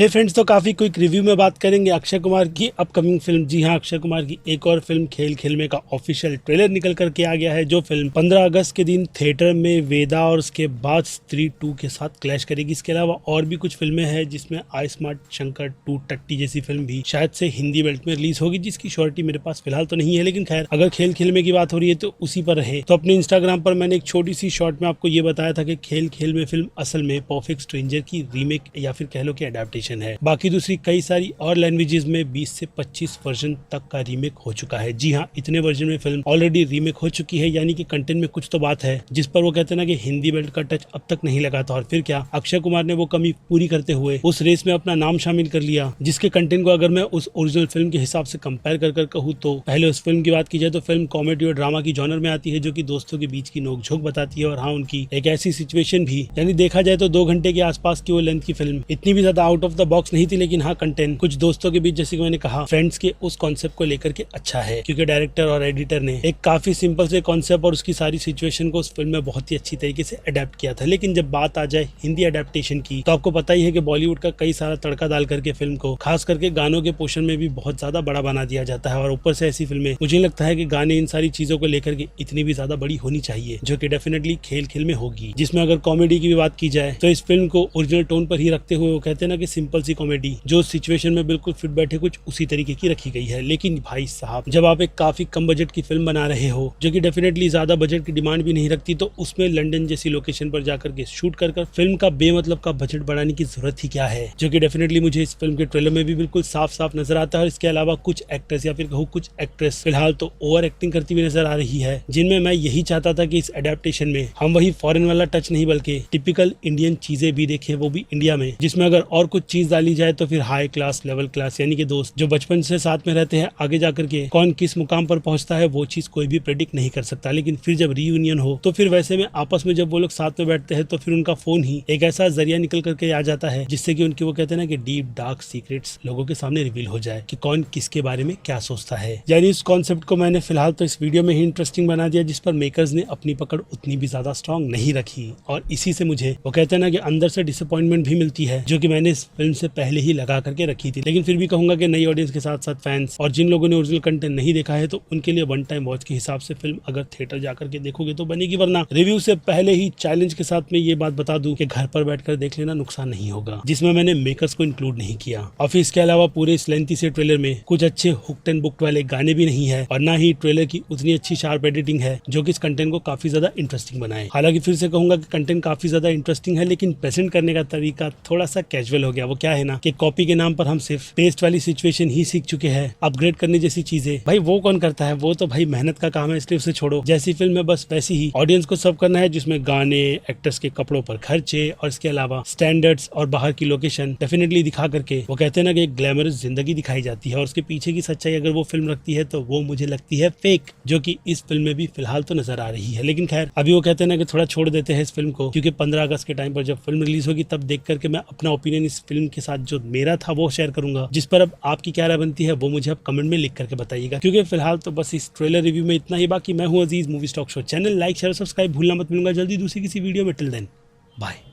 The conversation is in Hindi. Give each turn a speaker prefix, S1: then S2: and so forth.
S1: हे फ्रेंड्स, तो काफी क्विक रिव्यू में बात करेंगे अक्षय कुमार की अपकमिंग फिल्म। जी हाँ, अक्षय कुमार की एक और फिल्म खेल खेल में का ऑफिशियल ट्रेलर निकल करके आ गया है, जो फिल्म 15 अगस्त के दिन थिएटर में वेदा और उसके बाद स्त्री 2 के साथ क्लैश करेगी। इसके अलावा और भी कुछ फिल्में हैं, जिसमें आई स्मार्ट शंकर 2 टट्टी जैसी फिल्म भी शायद से हिंदी बेल्ट में रिलीज होगी, जिसकी श्योरिटी मेरे पास फिलहाल तो नहीं है। लेकिन खैर, अगर खेल खेल में की बात हो रही है तो उसी पर रहे। तो अपने इंस्टाग्राम पर मैंने एक छोटी सी शॉर्ट में आपको ये बताया था कि खेल खेल में फिल्म असल में परफेक्ट स्ट्रेंजर की रीमेक या फिर कह लो कि अडेप्टेशन है। बाकी दूसरी कई सारी और लैंग्वेजेस में 20 से 25 वर्जन तक का रीमेक हो चुका है। जी हाँ, इतने वर्जन में फिल्म ऑलरेडी रीमेक हो चुकी है, यानी कि कंटेंट में कुछ तो बात है जिस पर वो कहते हैं ना कि हिंदी बेल्ट का टच अब तक नहीं लगा था। और फिर क्या, अक्षय कुमार ने वो कमी पूरी करते हुए उस रेस में अपना नाम शामिल कर लिया, जिसके कंटेंट को अगर मैं उस ओरिजिनल फिल्म के हिसाब से कंपेयर कर कहूँ तो पहले उस फिल्म की बात की जाए तो फिल्म कॉमेडी और ड्रामा की जॉनर में आती है, जो कि दोस्तों के बीच की नोकझोंक बताती है। और हाँ, उनकी एक ऐसी सिचुएशन भी, यानी देखा जाए तो 2 घंटे के आसपास की वो लेंथ की फिल्म इतनी भी ज्यादा आउट ऑफ द बॉक्स नहीं थी। लेकिन हाँ, कंटेंट कुछ दोस्तों के बीच, जैसे कि मैंने कहा, फ्रेंड्स के उस कॉन्सेप्ट को लेकर के अच्छा है, क्योंकि डायरेक्टर और एडिटर ने एक काफी सिंपल से कॉन्सेप्ट और उसकी सारी सिचुएशन को उस फिल्म में बहुत ही अच्छी तरीके से अडेप्ट किया था। लेकिन जब बात आ जाए हिंदी अडेप्टेशन की, तो आपको पता ही है कि बॉलीवुड का कई सारा तड़का डाल करके फिल्म को, खास करके गानों के पोर्शन में भी बहुत ज्यादा बड़ा बना दिया जाता है। और ऊपर से ऐसी फिल्में, मुझे लगता है कि गाने इन सारी चीजों को लेकर के इतनी भी ज्यादा बड़ी होनी चाहिए, जो कि डेफिनेटली खेल खेल में होगी। जिसमें अगर कॉमेडी की भी बात की जाए तो इस फिल्म को ओरिजिनल टोन पर ही रखते हुए, वो कहते हैं ना कि सिंपल सी कॉमेडी जो सिचुएशन में बिल्कुल फिट बैठे, कुछ उसी तरीके की रखी गई है। लेकिन भाई साहब, जब आप एक काफी कम बजट की फिल्म बना रहे हो, जो कि डेफिनेटली ज्यादा बजट की डिमांड भी नहीं रखती, तो उसमें लंदन जैसी लोकेशन पर जाकर के शूट कर फिल्म का बेमतलब का बजट बढ़ाने की जरूरत ही क्या है, जो कि डेफिनेटली मुझे इस फिल्म के ट्रेलर में भी बिल्कुल साफ साफ नजर आता है। और इसके अलावा कुछ एक्टर्स या फिर कहूँ कुछ एक्ट्रेस फिलहाल तो ओवर एक्टिंग करती हुई नजर आ रही है, जिनमें मैं यही चाहता था कि इस अडेप्टेशन में हम वही फॉरेन वाला टच नहीं बल्कि टिपिकल इंडियन चीजें भी देखें, वो भी इंडिया में, जिसमें अगर और कुछ चीज डाली जाए तो फिर हाई क्लास लेवल क्लास, यानी कि दोस्त जो बचपन से साथ में रहते हैं, आगे जाकर के कौन किस मुकाम पर पहुंचता है वो चीज कोई भी प्रेडिक्ट नहीं कर सकता। लेकिन फिर जब रीयूनियन हो तो फिर वैसे में आपस में जब वो लोग साथ में बैठते हैं तो फिर उनका फोन ही एक ऐसा जरिया निकल करके आ जाता है, जिससे कि उनकी वो कहते हैं ना कि डीप डार्क सीक्रेट्स लोगों के सामने रिवील हो जाए कि कौन किसके बारे में क्या सोचता है। यानी इस कॉन्सेप्ट को मैंने फिलहाल तो इस वीडियो में ही इंटरेस्टिंग बना दिया, जिस पर मेकर्स ने अपनी पकड़ उतनी भी ज्यादा स्ट्रॉन्ग नहीं रखी। और इसी से मुझे वो कहते हैं ना कि अंदर से डिसअपॉइंटमेंट भी मिलती है, जो कि मैंने इस फिल्म से पहले ही लगा करके रखी थी। लेकिन फिर भी कहूंगा कि नई ऑडियंस के साथ साथ फैंस और जिन लोगों ने ओरिजिनल कंटेंट नहीं देखा है, तो उनके लिए वन टाइम वॉच के हिसाब से फिल्म अगर थिएटर जाकर के देखोगे तो बनेगी। वरना रिव्यू से पहले ही चैलेंज के साथ में ये बात बता दूं कि घर पर बैठकर देख लेना नुकसान नहीं होगा, जिसमें मैंने मेकर्स को इंक्लूड नहीं किया। और फिर इसके अलावा पूरे इस लेंथी से ट्रेलर में कुछ अच्छे हुक एंड बुक वाले गाने भी नहीं है, और ना ही ट्रेलर की उतनी अच्छी शार्प एडिटिंग है, जो कि इस कंटेंट को काफी ज्यादा इंटरेस्टिंग बनाए। हालांकि फिर से कहूंगा कि कंटेंट काफी ज्यादा इंटरेस्टिंग है, लेकिन प्रेजेंट करने का तरीका थोड़ा सा कैजुअल हो गया। वो क्या है ना कि कॉपी के नाम पर हम सिर्फ पेस्ट वाली सिचुएशन ही सीख चुके हैं। अपग्रेड करने जैसी चीजें भाई वो कौन करता है, वो तो भाई मेहनत का काम है, इसलिए उसे छोड़ो। जैसी फिल्म है बस वैसी ही ऑडियंस को सर्व करना है, जिसमें गाने, एक्टर्स के कपड़ों पर खर्चे और इसके अलावा स्टैंडर्ड्स और बाहर की लोकेशन डेफिनेटली दिखा करके वो कहते हैं ना कि एक ग्लैमरस जिंदगी दिखाई जाती है। और उसके पीछे की सच्चाई अगर वो फिल्म रखती है तो वो मुझे लगती है फेक, जो कि इस फिल्म में भी फिलहाल तो नजर आ रही है। लेकिन खैर, अभी वो कहते हैं ना कि थोड़ा छोड़ देते हैं इस फिल्म को, क्योंकि 15 अगस्त के टाइम पर जब फिल्म रिलीज होगी तब देख करके मैं अपना ओपिनियन इस फिल्म के साथ जो मेरा था वो शेयर करूंगा, जिस पर अब आपकी क्या राय बनती है वो मुझे आप कमेंट में लिख करके बताइएगा। क्योंकि फिलहाल तो बस इस ट्रेलर रिव्यू में इतना ही। बाकी मैं हूं Aziz, movie stock show channel like share subscribe भूलना मत। मिलूंगा जल्दी दूसरी किसी वीडियो में। Till then bye.